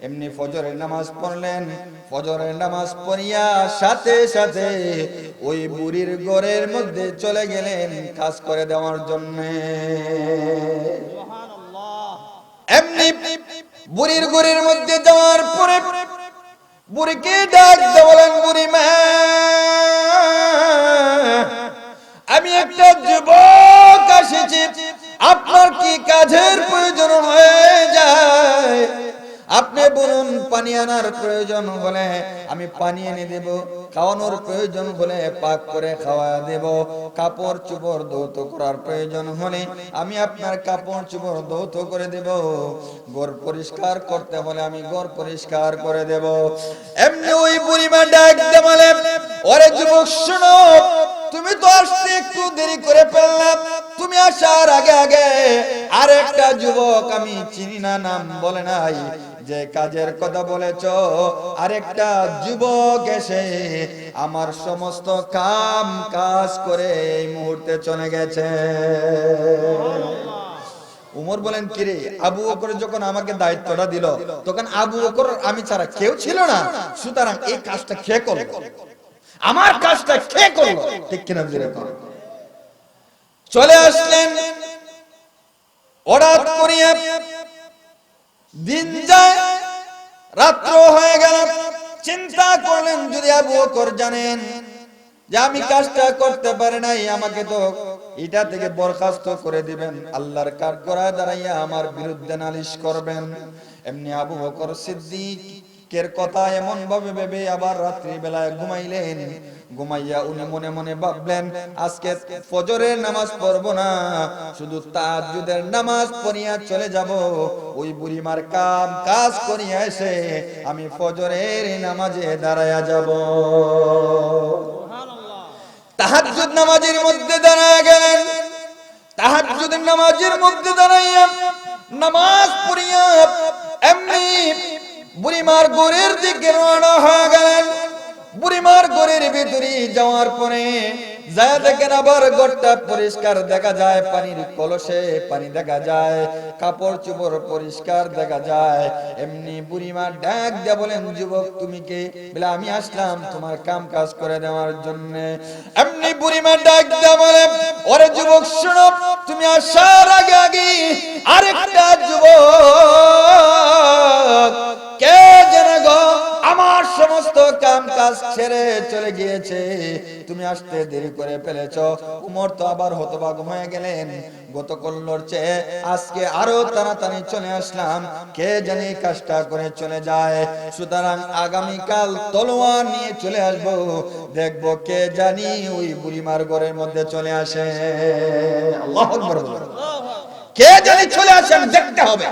এমনি ফজরের নামাজ পড়লেন, ফজরের নামাজ পড়িয়া সাথে সাথে ওই বুড়ির ঘরের মধ্যে চলে গেলেন কাজ করে দেওয়ার জন্য। এমনি বুড়ির ঘরের মধ্যে যাওয়ার পরে বুড়িকে ডাক দিয়ে বলেন, বুড়ি মা, আমি একটা যুবক এসেছি, আপনার কি কাজের প্রয়োজন হয়ে যায়? আপনি বলুন, পানি আনার প্রয়োজন হলে আমি পানি এনে দেব, খাওয়ানোর প্রয়োজন হলে পাক করে খাওয়া দেব, কাপড় চোপড় ধৌত করার প্রয়োজন হলে আমি আপনার কাপড় চোপড় ধৌত করে দেব, ঘর পরিষ্কার করতে হলে আমি ঘর পরিষ্কার করে দেব। এমনি ওই বুড়িমা ডাক দিয়ে বলে, ওরে যুবক শোনো, তুমি তো আসতে একটু দেরি করে ফেললাম, তুমি আসার আগে আগে আরেকটা যুবক আমি চিনি না, নাম বলে নাই, যে কাজের কথা বলেছ, আরেকটা যুবক এসে আমার সমস্ত কাম কাজ করে এই মুহূর্তে চলে গেছে। উমর বলেন, কিরে, আবু বকর যখন আমাকে দায়িত্বটা দিল তখন আবু বকর আমি ছাড়া কেউ ছিল না, সুতরাং এই কাজটা কে করলো? আমার কাজটা কে করলো? ঠিক কিনা? চলে আসলেন, হঠাৎ করিয়া দিন যায়, রাত্র হয়ে গেল। চিন্তা করলেন, যদি আবু বকর জানেন যে আমি কাজটা করতে পারি নাই, আমাকে তো এটা থেকে বরখাস্ত করে দিবেন, আল্লাহর কাঠগড়ায় দাঁড়াইয়া আমার বিরুদ্ধে নালিশ করবেন। এমনি আবু বকর সিদ্দিকের কথা এমন ভাবে ভেবে আবার রাত্রি বেলায় ঘুমাইলেন। ঘুমাইয়া উনি মনে মনে ভাবলেন, আজকে ফজরের নামাজ পড়বো না, শুধু তাহাজ্জুদের নামাজ পড়িয়া চলে যাব, ওই বুড়িমার কাজ করিয়া এসে আমি ফজরের নামাজে দাঁড়ায়া যাব। তাহাজ্জুদ নামাজের মধ্যে দাঁড়ায় গেলেন। তাহাজ্জুদের নামাজের মধ্যে দাঁড়াইয়া নামাজ পড়িয়া এমনি বুড়িমার ঘরের দিকে রওনা হয়ে গেলেন। বুড়িমার ঘরের ভিতরে যাওয়ার পরে যায় দেখেন আবার ঘরটা পরিষ্কার দেখা যায়, পানির কলসে পানি দেখা যায়, কাপড় চোপড় পরিষ্কার দেখা যায়। এমনি বুড়িমা ডাক দিয়ে বলেন, যুবক তুমি কে? বলে, আমি আসলাম তোমার কাম কাজ করে দেওয়ার জন্য। এমনি বুড়িমা ডাক দিয়ে বলে, ওরে যুবক শোনো, তুমি আসার আগে আগে আরেকটা যুবক কে যেন গো আমার সমস্ত কাম কাজ ছেড়ে চলে গিয়েছে, তুমি আসতে দেরি করে ফেলেছ। উমর তো আবার হতবাক হয়ে গেলেন, গতকালের চেয়ে আজকে আরো তাড়াতাড়ি চলে আসলাম, কে জানি কাজটা করে চলে যায়, সুতরাং আগামীকাল তলোয়ার নিয়ে চলে আসব, দেখব কে জানি ওই বুড়িমার ঘরের মধ্যে চলে আসে। আল্লাহু আকবার। কে জানি চলে আসে, আমি দেখতে হবে।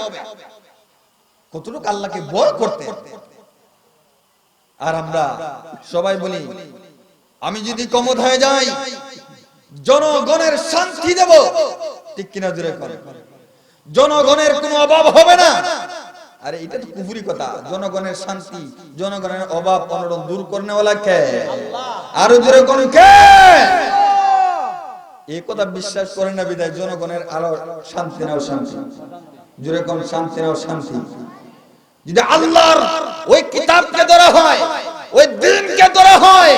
কতটুকু আল্লাহকে ভয় করতে। আর আমরা সবাই বলি, আমি যদি ক্ষমতায় যাই জনগণের শান্তি দেব। ঠিক কিনা জোরে বলেন? জনগণের কোনো অভাব হবে না। আরে এটা তো কুফরি কথা। জনগণের শান্তি, জনগণের অভাব অনটন দূর করনেওয়ালা কে? আল্লাহ। আরো জোরে কোন কে? এই কথা বিশ্বাস করেন না বিদায় জনগণের আলো শান্তি নাও শান্তি। জোরে কোন শান্তি নাও শান্তি। যদি আল্লাহর ওই কিতাবকে ধরা হয়, ওই দ্বীনকে ধরা হয়,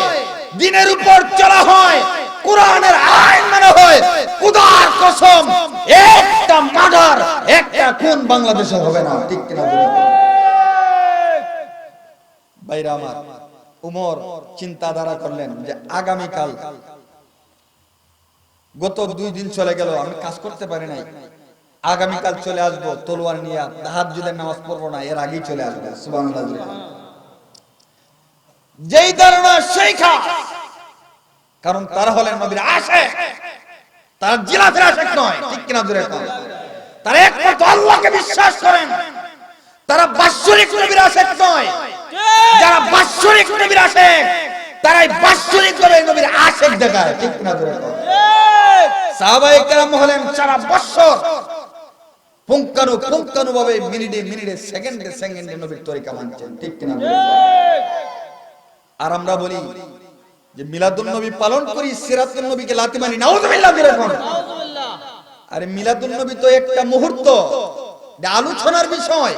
দ্বীনের উপর চলা হয়, কোরআনের আইন মানা হয়, খোদার কসম একটা মার্ডার, একটা খুন বাংলাদেশে হবে না। ঠিক কিনা? ভাইরা আমার, উমর চিন্তাধারা করলেন যে আগামীকাল, গত 2 দিন চলে গেল আমি কাজ করতে পারি নাই, আগামীকাল চলে আসবো তলোয়ার নিয়ে, তাহাজ্জুদের নামাজ পড়বো না, এর আগেই চলে আসবো। সুবহানাল্লাহ। যেই ধারণা সেই কাজ, কারণ তারা হলেন নবীর আশিক, তারা জিলাফের আশিক নয়। ঠিক কিনা জোরে বলেন? তারা একমাত্র আল্লাহকে বিশ্বাস করেন, তারা বাৎসরিক নবীর আশিক নয়। যারা বাৎসরিক নবীর আশিক তারাই বাৎসরিক নবীর আশিক দেখায়, ঠিক না? সাহাবায়ে কেরাম হলেন সারা বছর পুঙ্খানু ভাবে মিনিটে মিনিটে সেকেন্ডে নবীর তরিকা মানছেন, ঠিক না? আর আমরা বলি যে মিলাদুন নবী পালন করি, সিরাতুন নবীকে লাথি মারি, নাউযুবিল্লাহ। আরে মিলাদুন নবী তো একটা মুহূর্ত, আলোচনার বিষয়।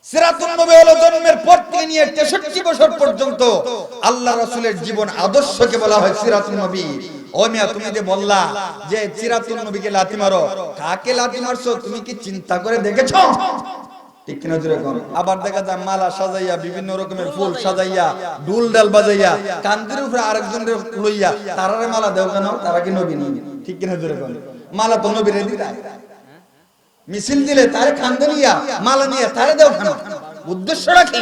সিরাতুন নবী হলো জন্মের পর থেকে নিয়ে 63 বছর পর্যন্ত আল্লাহ রাসূলের জীবন আদর্শকে বলা হয় সিরাতুন নবী। ও মিয়া, তুমি যে বললা যে সিরাতুন নবীকে লাথি মারো, কাকে লাথি মারছো তুমি কি চিন্তা করে দেখেছো? ঠিক কিনা জোরে কোন? আবার দেখা যায় মালা সাজাইয়া, বিভিন্ন রকমের ফুল সাজাইয়া, ঢোল ডাল বাজাইয়া, কান্দের উপরে আরেকজনের লইয়া তারারে মালা দেও কেন? তারা কি নবী নয়? ঠিক কিনা জোরে কোন? মালা তো নবীরে দিতা, মিছিল দিলে তারে কান্দে নিয়া মালা নিয়ে তারে দেও কেন? উদ্দেশ্যটা কি?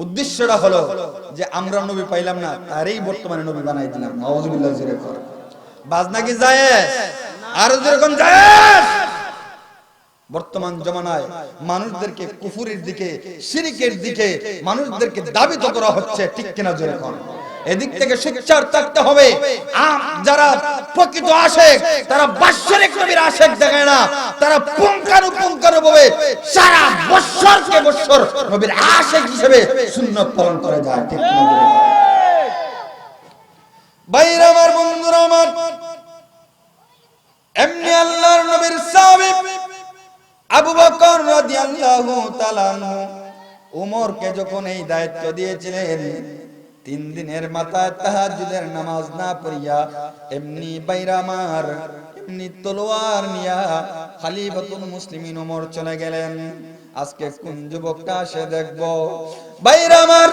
উদ্দেশ্যটা হলো যে আমরা নবী পাইলাম না, তারই বর্তমানে নবী বানাই দিলাম। নাউযুবিল্লাহ জোরে কোন। বাজনা কি জায়েজ? আর জোরে কোন জায়েজ? বর্তমান জমানায় মানুষদেরকে কুফুরের দিকে, শিরকের দিকে মানুষদেরকে দাবিত করা হচ্ছে, ঠিক কিনা জোরে কোন? এদিক থেকে সোচ্চার থাকতে হবে। যারা প্রকৃত আশিক তারা বাৎসরিক নবীর আশিক দেখায় না, তারা পুঙ্খানু ভাবে সারা বছরকে বছর নবীর আশিক হিসেবে সুন্নাত পালন করে যায়, ঠিক কিনা জোরে কোন? ভাইরা আমার, বন্ধুরা আমার, এমনি আল্লাহর নবীর সাহাবী আবু বকর রাদিয়াল্লাহু তাআলা আনহু উমরকে যখন এই দায়িত্ব দিয়েছিলেন, 3 দিনের মাথায় তাহাজ্জুদের নামাজ না পড়িয়া এমনি বাইরা আমার এমনি তলোয়ার নিয়া খলিফাতুল মুসলিমিন ওমর চলে গেলেন। আজকে কোন যুবকটা আসে দেখব। বাইরা আমার,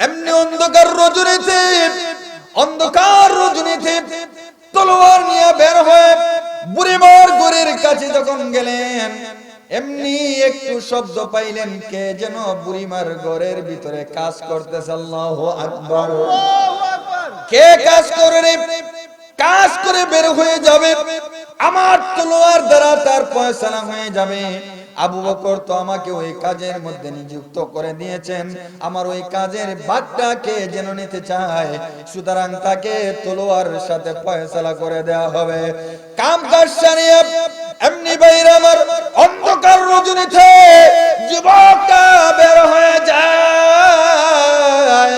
এমনি অন্ধকার রজনীতে তলোয়ার নিয়ে বের হয়ে বুড়িমার ঘরের কাছে যখন গেলেন, এমনি একটু শব্দ পাইলেন, কে যেন বুড়িমার ঘরের ভিতরে কাজ করতেছে। আল্লাহু আকবার। কে কাজ করে? কাজ করে বের হয়ে যাবে, আমার তলোয়ার দ্বারা তার ফয়সালা হয়ে যাবে। আবু বকর তো আমাকে ওই কাজের মধ্যে নিযুক্ত করে দিয়েছেন, আমার ওই কাজের ভাগটা কে যেন নিতে চায়, সুতরাং তাকে তলোয়ারের সাথে ফয়সালা করে দেওয়া হবে। কাম কাজ সারিয়ে এমনি বাইরে আমার অন্ধকার রজনীতে যুবকটা বের হয়ে যায়।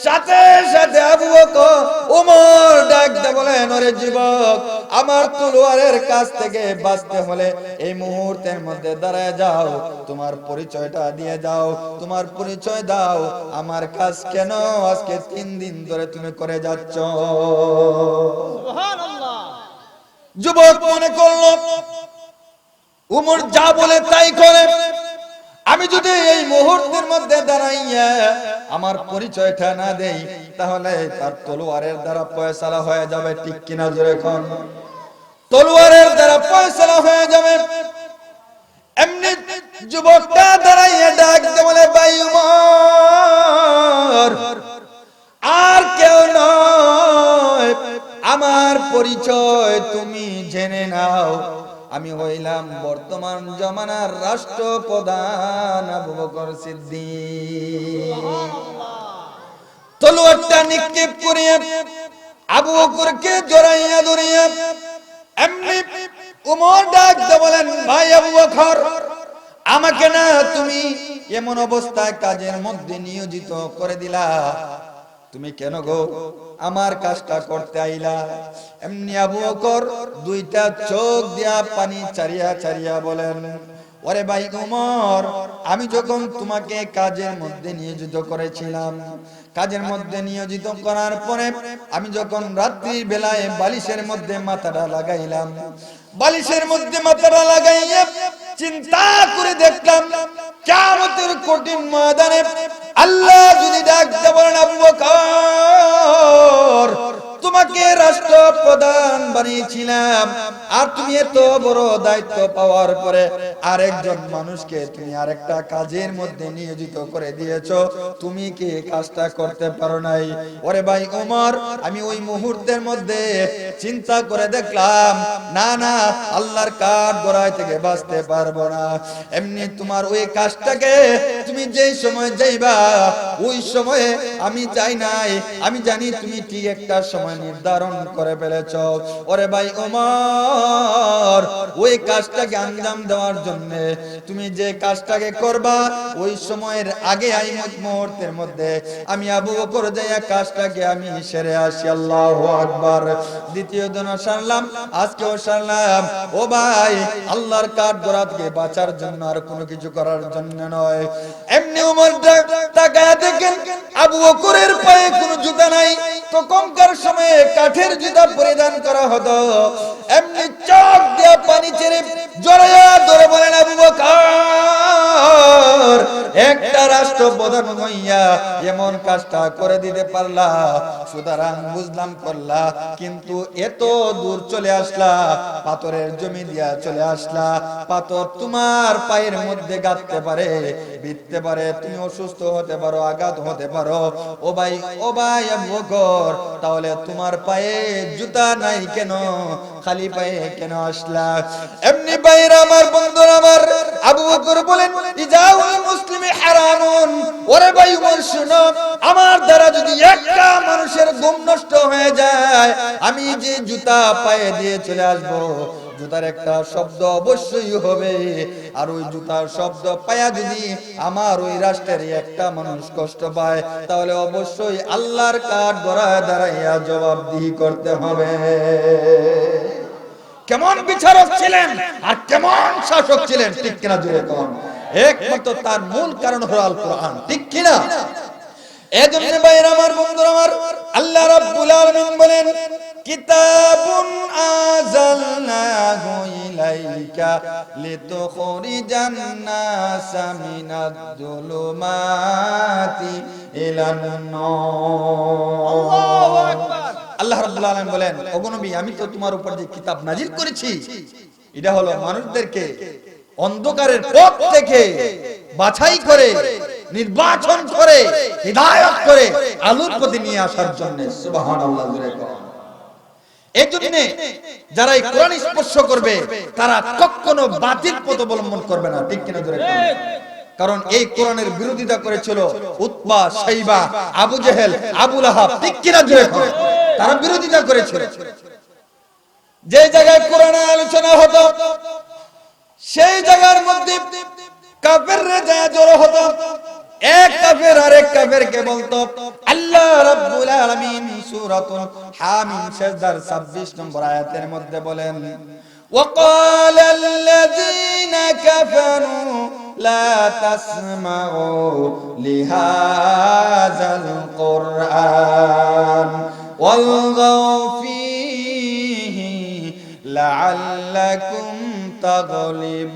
সাথে সাথে আবু বকর ওমর ডাক দিয়ে বলেন, ওরে যুবক, আমার তলোয়ারের কাছ থেকে বাঁচতে হলে এই মুহূর্তের মধ্যে দাঁড়ায় যাও, তোমার পরিচয়টা দিয়ে যাও, তোমার পরিচয় দাও, আমার কাজ কেন আজকে 3 দিন ধরে তুমি করে যাচ্ছ? সুবহানাল্লাহ। যুবক মনে করল ওমর যা বলে তাই করে, আমি যদি এই মুহূর্তের মধ্যে দাঁড়াইয়া আমার পরিচয়টা না দেই তাহলে তার তলোয়ারের দ্বারা ফয়সালা হয়ে যাবে, ঠিক কিনা জোরে কোন? তলোয়ারের দ্বারা ফয়সালা হয়ে যাবে। এমনি যুবকটা দাঁড়াইয়া ডাক দিয়ে বলে, ভাই ওমর, আর কেউ নয়, আমার পরিচয় তুমি জেনে নাও, আমি হইলাম বর্তমান জমানার রাষ্ট্রপ্রধান আবু বকর সিদ্দিক। তলোয়ারটা নিক্ষেপ করিয়া আবু বকরকে জড়াইয়া ধরিয়া এমনি ওমর ডাক দিয়ে বলেন, ভাই আবু বকর, আমাকে না তুমি এমন অবস্থায় কাজের মধ্যে নিয়োজিত করে দিলা, তুমি কেন গো আমার কাজটা করতে আইলা? এমনি আবু বকর 2টা চোখ দিয়া পানি চারিয়া বলেন, ওরে ভাই ওমর, আমি যখন তোমাকে কাজের মধ্যে নিয়োজিত করেছিলাম, কাজের মধ্যে নিয়োজিত করার পরে আমি যখন রাত্রির বেলায় বালিশের মধ্যে মাথাটা লাগাইলাম, বালিশের মধ্যে মাথাটা লাগাইয়া চিন্তা করে দেখলাম কিয়ামতের কঠিন ময়দানে আল্লাহ যদি ডাক দিয়ে বলেন, আবু বকর, তোমাকে তোমাকে রাষ্ট্রপ্রধান বানিয়েছিলাম, আর তুমি এত বড় দায়িত্ব পাওয়ার পরে আরেকজন মানুষকে তুমি আরেকটা কাজের মধ্যে নিয়োজিত করে দিয়েছো, তুমি কি কাজটা করতে পারো নাই? ওরে ভাই ওমর, আমি ওই মুহূর্তের মধ্যে চিন্তা করে দেখলাম, না না, আল্লাহর কাঠ গড়াই থেকে বাঁচতে পারবো না। এমনি তোমার ওই কাজটাকে তুমি যেই সময় যাইবা ওই সময়ে আমি চাই নাই, আমি জানি তুমি ঠিক একটা সময় নির্ধারণ করে ফেলেছ। ওরে ভাই ওমর, ওই কাজটাকে আঞ্জাম দেওয়ার জন্য তুমি যে কাজটাকে করবা ওই সময়ের আগে এই মুহূর্তের মধ্যে আমি আবু বকর যাইয়া কাজটাকে আমি সেরে আসি। আল্লাহু আকবার। দ্বিতীয় দিন সারলাম, আজকেও সারলাম। ও ভাই, আল্লাহর কাঠ গড়া থেকে বাঁচার জন্য, আর কোনো কিছু করার জন্য নয়। এমনি ওমর তাকায়া দেখেন আবু বকরের পায়ে কোনো জুতা নাই, তো কঙ্কার সময়ে কাঠের জুতা পরিধান করা হতো। এমনি চোখ দিয়ে পানি ছেড়ে জড়াইয়া ধরে বলেন, আবু বকর, একটা রাষ্ট্রপ্রধান হইয়া এমন কাজটা করে দিতে পারলা, সুতরাং বুঝলাম করলা, কিন্তু এত দূর চলে আসলা, পাথরের জমি দিয়া চলে আসলা, পাথর তোমার পায়ের মধ্যে গাঁথতে পারে, বিঁধতে পারে, তুমি অসুস্থ হতে পারো, আঘাত হতে পারো। ও ভাই আবু বকর, তাহলে তোমার পায়ে জুতা নাই কেন? খালি পায়ে কেন আসলা? এমনি ভাইরা আমার, বন্ধুরা আমার, আবু বকর বলেন, ইজাউল মুসলিমি হারামুন। ওরে ভাই ওমর শুনো, আমার দ্বারা যদি একটা মানুষের ঘুম নষ্ট হয়ে যায়, আমি যে জুতা পায়ে দিয়ে চলে আসবো, জুতার একটা শব্দ অবশ্যই হবে, আর ওই জুতার শব্দ পায়া যদি আমার ওই রাষ্ট্রের একটা মানুষ কষ্ট পায়, তাহলে অবশ্যই আল্লাহর কাঠ গড়ায় দাঁড়াইয়া জবাবদিহি করতে হবে। কেমন বিচারক ছিলেন আর কেমন শাসক ছিলেন, ঠিক কিনা জোরে কোন? একমাত্র তার মূল কারণ হলো আল কোরআন, ঠিক কিনা? এজন্য ভাইরা আমার, বন্ধুরা আমার, আল্লাহ রাব্বুল আলামিন বলেন, কিতাবুন আযালনাহু ইলাইকা লিতুখরিজান নাসা মিনাদ যুলুমাতি ইলান নূর। আল্লাহু আকবার। আল্লাহ রাব্বুল আলামিন বলেন, ওগো নবী, আমি তো তোমার উপর যে কিতাব নাজিল করেছি, এটা হলো মানুষদেরকে অন্ধকারের পথ থেকে বাছাই করে, নির্বাচন করে, হিদায়াত করে আলোর পথে নিয়ে আসার জন্য। সুবহানাল্লাহ। এজন্য যারা এই কোরআন স্পর্শ করবে তারা কখনো বাতিল পথ অবলম্বন করবে না, ঠিক কিনা জোরে? কারণ এই কোরআনের বিরোধিতা করেছিল উতবা, শাইবা, আবু জেহেল, আবু লাহাব, ঠিক কিনা জোরে? তারা বিরোধিতা করেছিল। যে জায়গায় কোরআনের আলোচনা হতো সেই জায়গার মধ্যে কাফেররা যায় জড়ো হতো। এক কাফের আরেক কাফেরকে বলতো। আল্লাহ রাব্বুল আলামিন সূরাতুল হামিম সিজদার 26 নম্বর আয়াতের মধ্যে বলেন, وقال الذين كفروا لا تسمعوا لهذا القرآن والغوا فيه لعلكم تغلبون।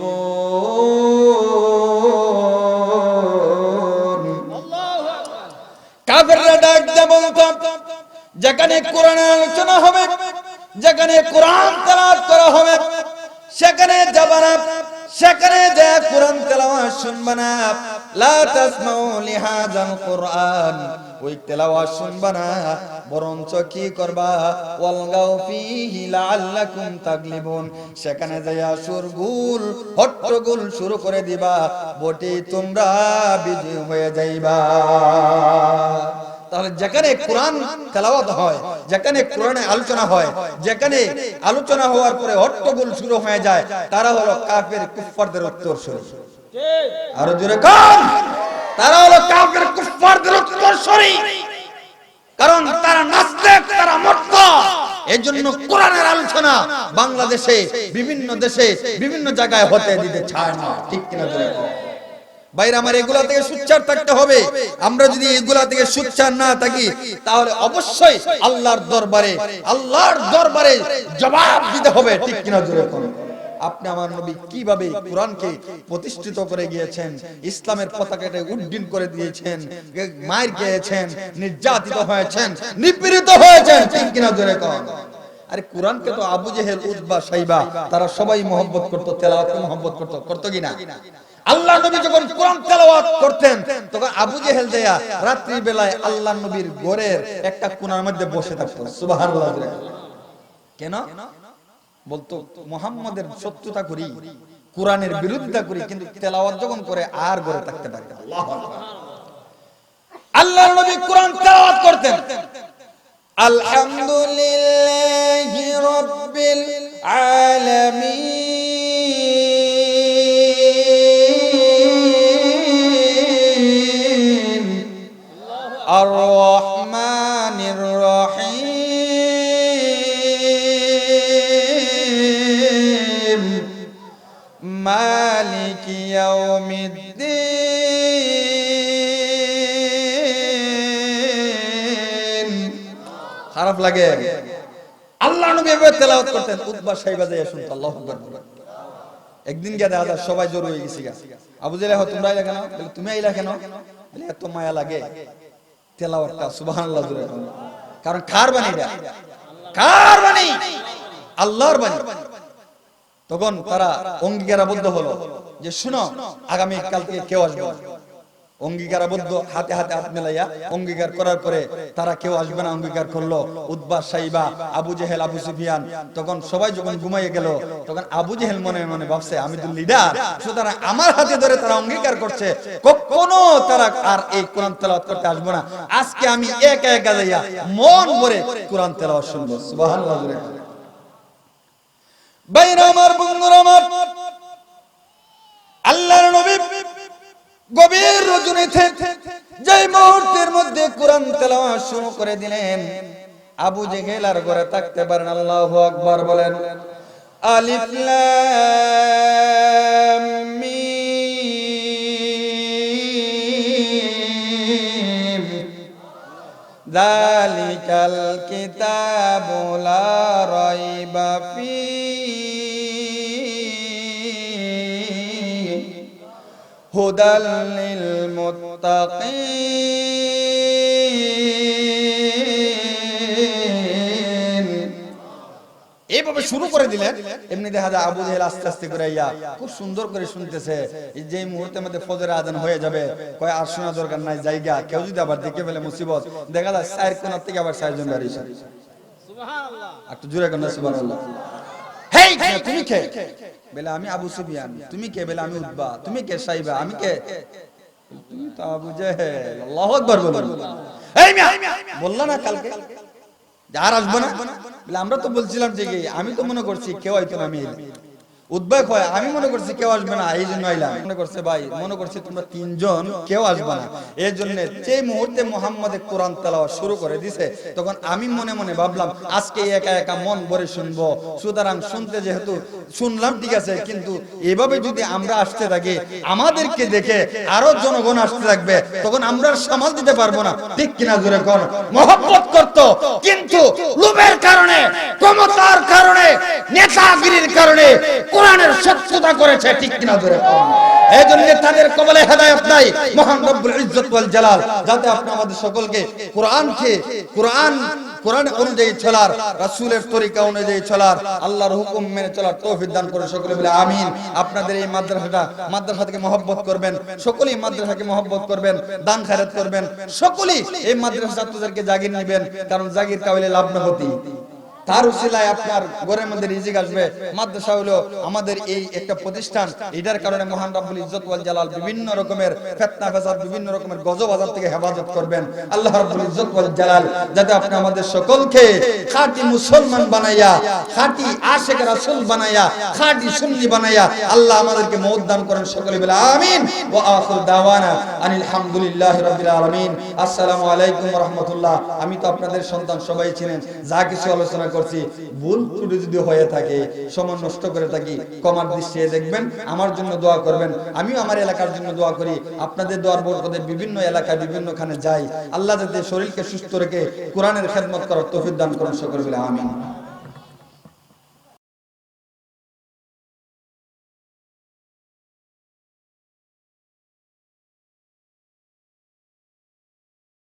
কাফেররা ডাক দিয়ে বলতো, যেখানে কোরআনের আলোচনা হবে, যেখানে কোরআন তেলাওয়াত করা হবে, সেখানে যাবা না, সেখানে যে কোরআন তেলাওয়াত শুনবা না। লা তাসমাউ লিহাযাল কোরআন, ওই তেলাওয়াত শুনবা না, বরঞ্চ কি করবা? ওয়ালগাউ ফীহি লাআল্লাকুম তাগলিবুন, সেখানে যায়া সুরগুল হট্টগোল শুরু করে দিবা, বটে তোমরা বিজয়ী হয়ে যাইবা। তাহলে যেখানে কোরআন তেলাওয়াত হয়, যেখানে কোরআনের আলোচনা হয়, যেখানে আলোচনা হওয়ার পরে হট্টগোল শুরু হয়ে যায়, তারা হলো কাফের কুফফারদের উত্তরসূরি। আরো জোরে কোন? তারা হলো কাফের কুফফারদের উত্তরসূরি। কারণ তারা নাস্তিক, তারা মুরতাদ। এজন্য কোরআনের আলোচনা বাংলাদেশে, বিভিন্ন দেশে, বিভিন্ন জায়গায় হতে দিতে চায় না, ঠিক কিনা জোরে কোন? ভাইরা আমার, এগুলা থেকে সুচ্চার থাকতে হবে। আমরা যদি এগুলা থেকে সুচ্চার না থাকি, তাহলে অবশ্যই আল্লাহর দরবারে জবাব দিতে হবে, ঠিক কিনা জোরে কোন? আপনি আমার নবী কিভাবে কোরআনকে প্রতিষ্ঠিত করে গিয়েছেন, ইসলামের পতাকাকে উড্ডীন করে দিয়েছেন, মার খেয়েছেন, নির্যাতিত হয়েছেন, নিপীড়িত হয়েছেন, ঠিক কিনা জোরে কোন? আরে কোরআনকে তো আবু জেহেল, উতবা, শাইবা তারা সবাই মহব্বত করত, তেলাওয়াতকে মহব্বত করত, করতো কিনা? আল্লাহ নবী যখন কোরআন তেলাওয়াত করতেন তখন আবু জেহেল দেয়া রাত্রি বেলায় আল্লাহ নবীর ঘরের একটা কোণার মধ্যে বসে থাকতো। সুবহানাল্লাহ। কেন বলতো? মুহাম্মাদের শত্রুতা করি, কোরআনের বিরোধিতা করি, কিন্তু তেলাওয়াত যখন করে আর ঘরে থাকতে পারে না। আল্লাহু আকবার। আল্লাহ নবী কোরআন তেলাওয়াত করতেন, আলহামদুলিল্লাহি রাব্বিল আলামিন আর রহমানির রহিম মালিকি ইয়াউমিদ্দিন। খারাপ লাগে? আল্লাহ নবী এভাবে তেলাওয়াত করতেন, উতবা শাইবা যায় শুনতো। আল্লাহু আকবার। একদিন গিয়ে দেখা যায় সবাই জড়ো হয়ে গেছে। আবু জেহেল, তোমরা আইলা কেন? বলে তুমি আইলা কেন? বলে এত মায়া লাগে তেলাওয়াতটা। সুবহানাল্লাহ। কারণ কার বাণী এটা? কার বাণী? আল্লাহর বাণী। তখন তারা অঙ্গীকারাবদ্ধ হলো যে শুনো, আগামী কালকে কেউ আসবে না। অঙ্গীকারাবদ্ধ, হাতে হাতে হাত মেলাইয়া অঙ্গীকার করার পরে তারা কেউ আসবে না অঙ্গীকার করলো। উতবা, শাইবা, আবু জেহেল, আবু সুফিয়ান। তখন সবাই যখন ঘুমাইয়ে গেল তখন আবু জেহেল মনে মনে ভাবছে আমি তো লিডার, সুতরাং আমার হাতে ধরে তারা অঙ্গীকার করছে কখনো তারা আর এই কোরআন তেলাওয়াত করতে আসবে না। আজকে আমি একা একা যাইয়া মন ভরে কোরআন তেলাওয়াত শুনবো। সুবহানাল্লাহ। বাইরে আমার বন্ধুরা আমার, আল্লাহর নবী গভীর রজনীতে যে মুহূর্তের মধ্যে কোরআন তেলাওয়াত শুরু করে দিলেন, আবু জেহেল আর ঘরে থাকতে পারেন। আল্লাহু আকবার বলেন। আলিফ লাম মিম যালিকাল কিতাবু লা রাইবা ফীহি হুদাল লিল মুত্তাকিন। এইভাবে শুরু করে দিলেন। এমনি দেখা যায় আবু জেহেল আস্তে আস্তে করে ইয়া খুব সুন্দর করে শুনতেছে। যে মুহূর্তের মধ্যে ফজরের আজান হয়ে যাবে কয় আর শোনা দরকার নাই, জায়গা কেউ যদি আবার দেখে ফেলে মুসিবত। দেখা যায় চার কোণার থেকে আবার চারজন দাঁড়িয়েছে। সুবহানাল্লাহ। একটু জোরে করেন সুবহানাল্লাহ। হেই তুমি কে? বলে আমি আবু সুফিয়ান। তুমি কে? বলে আমি উতবা। তুমি কে? শাইবা। আমি কে? তুমি তো আবু জেহেল। আল্লাহু আকবার বলুন। এই মিয়া বললা না কালকে আর আসবে না? বলে আমরা তো বলছিলাম যে আমি তো মনে করছি কেউ হয়তো আমি উদ্বেগ হয়, আমি মনে করছি কেউ আসবে না, এই জন্য আইলাম। মনে করছে ভাই, মনে করছি তোমরা তিনজন কেউ আসবে না, এই জন্য যে মুহূর্তে মুহাম্মদে কোরআন তেলাওয়াত শুরু করে দিছে তখন আমি মনে মনে ভাবলাম আজকে একা একা মন ভরে শুনবো। সুতরাং শুনতে যেহেতু শুনলাম ঠিক আছে, কিন্তু এভাবে যদি আমরা আসতে থাকি আমাদেরকে দেখে আরো জনগণ আসতে থাকবে, তখন আমরা সামাল দিতে পারবো না। ঠিক কিনা জোরে কোন? মহব্বত করত কিন্তু লোভের কারণে, ক্ষমতার কারণে, নেতাগিরির কারণে কোরআনের শত্রুতা করেছে। ঠিক কিনা জোরে কোন? এইজন্য তাদের কবলে হেদায়েত নাই। মহান রব্বুল ইজ্জত ওয়াল জালাল যাতে আপনি আমাদের সকলকে কোরআন অনুযায়ী চলার, রাসূলের তরিকা অনুযায়ী চলার, আল্লাহর হুকুম মেনে চলার তৌফিক দান করে সকলে বলে আমিন। আপনাদের এই মাদ্রাসা থেকে মহব্বত করবেন, সকলেই মাদ্রাসাকে মহব্বত করবেন, দান খায়রাত করবেন, সকলেই এই মাদ্রাসা ছাত্রদেরকে জাগির নেবেন, কারণ জাগির কাবিলে লাভ না হতি। তার উসিলায় আপনার ঘরের মধ্যে রিজিক আসবে। মাদ্রাসা হলো আমাদের এই একটা প্রতিষ্ঠান, এটার কারণে মহান রব্বুল ইজ্জত ওয়াল জালাল বিভিন্ন রকমের ফিতনা ফাসাদ, বিভিন্ন রকমের গজব আযাব থেকে হেফাজত করবেন। আল্লাহ রব্বুল ইজ্জত ওয়াল জালাল যাতে আপনি আমাদের সকলকে খাঁটি মুসলমান বানাইয়া, খাঁটি আশিক রাসূল বানাইয়া, খাঁটি সুন্নি বানাইয়া আল্লাহ আমাদেরকে মওত দান করেন। সকলে বলে আমিন। ওয়া আখির দাওয়ানা আনিল হামদুলিল্লাহি রাব্বিল আলামিন। আসসালামু আলাইকুম ওয়া রাহমাতুল্লাহ। আমি তো আপনাদের সন্তান, সবাই চিনেন। যা কিছু আলোচনা করছি ভুল ত্রুটি যদি হয়ে থাকে, সময় নষ্ট করে থাকি, ক্ষমার দৃষ্টিতে দেখবেন, আমার জন্য দোয়া করবেন। আমিও আমার এলাকার জন্য দোয়া করি। আপনাদের দোয়ার বরকতে বিভিন্ন এলাকায় বিভিন্নখানে যাই। আল্লাহ যাতে শরীরকে সুস্থ রেখে কোরআনের খেদমত করার তৌফিক দান করেন। সকলে বলে আমিন।